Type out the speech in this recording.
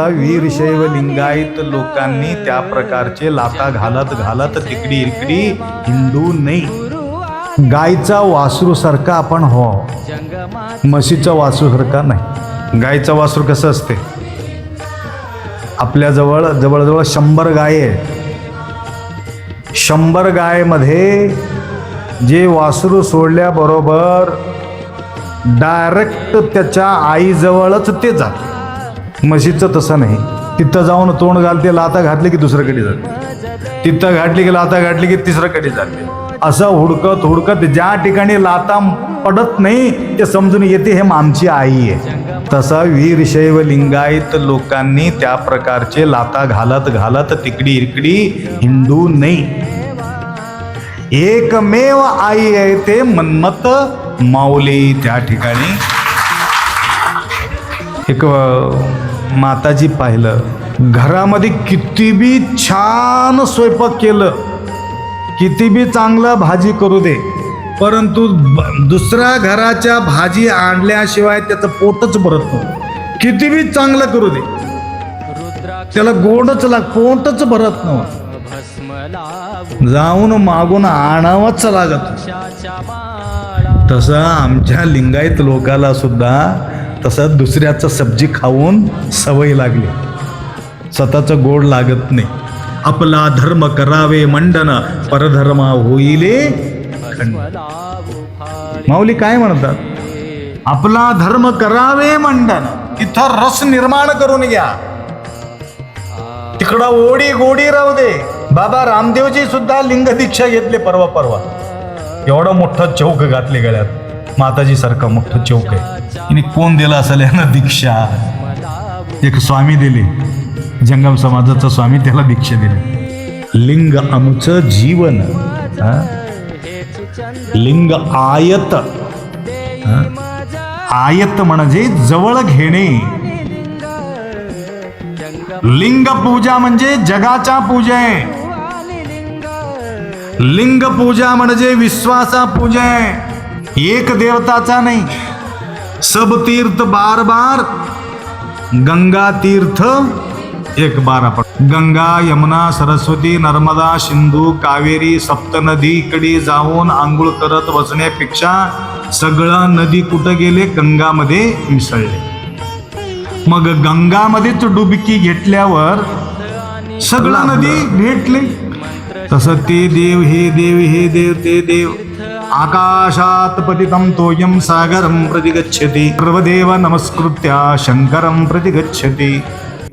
वीरशैव लिंगायत लोकांनी त्या प्रकारचे लाथा घालत घालत तिकडी इकडी हिंदू नाही. गायचा वासरू सारखा आपण हो, म्हशीचा वासरू सारखा नाही. गायचा वासरू कसं असते, आपल्या जवळ जवळजवळ 100 गाय आहे. 100 गायमध्ये जे वासरू सोडल्याबरोबर डायरेक्ट त्याच्या आईजवळच ते जाते. म्हशीचं तसं नाही, तिथं जाऊन तोंड घालते, लाथा घातली की दुसऱ्याकडे जाते, तिथं घातली की लाथा घातली की तिसऱ्याकडे जाते. असं हुडकत हुडकत ज्या ठिकाणी लाथा पडत नाही ते समजून येते हे आमची आई आहे. तसा वीरशैव लिंगायत लोकांनी त्या प्रकारचे लाथा घालत घालत तिकडी इकडी हिंदू नाही. एकमेव आई आहे ते मन्मथ माऊली. त्या ठिकाणी एक माताजी पाहिलं, घरामध्ये किती बी छान स्वयंपाक केलं, किती बी चांगलं भाजी करू दे, परंतु दुसऱ्या घराच्या भाजी आणल्याशिवाय त्याचं पोटच भरत नव्हतं. किती बी चांगलं करू दे त्याला गोडच पोटच भरत नव्हतं. जाऊन मागून आणावंच लागत. तसं आमच्या लिंगायत लोकाला सुद्धा तसं दुसऱ्याचं सब्जी खाऊन सवय लागली, स्वतःचं गोड लागत नाही. आपला धर्म करावे मंडन, परधर्मा होईले खंड. माऊली काय म्हणतात, आपला धर्म करावे मंडन, इथं रस निर्माण करून घ्या, तिकडं ओढी गोडी राहू दे. बाबा रामदेवजी सुद्धा लिंग दीक्षा घेतले परवा. एवढं मोठं चौक घातले गळ्यात, माताजी सारखं मोठं चौक आहे. आणि कोण दिला असेल यांना दीक्षा? एक स्वामी दिले, जंगम समाजाचा स्वामी, त्याला दीक्षा दिली. लिंग आमचं जीवन, लिंग आयत. आयत म्हणजे जवळ घेणे. लिंग पूजा म्हणजे जगाच्या पूजा आहे. लिंग पूजा म्हणजे विश्वासा पूजा आहे, एक देवताचा नाही. सब तीर्थ बार बार, गंगा तीर्थ एक बार. आपण गंगा, यमुना, सरस्वती, नर्मदा, सिंधू, कावेरी, सप्तनदीकडे जाऊन आंघोळ करत बसण्यापेक्षा सगळं नदी कुठं गेले, गंगामध्ये मिसळले. मग गंगामध्येच डुबकी घेतल्यावर सगळं नदी भेटले. तसं ते देव, हे देव, हे देव, ते देव. आकाशात पतितं तोयं सागरं प्रति गच्छति, सर्वदेव नमस्कृत्य शंकरं प्रति गच्छति.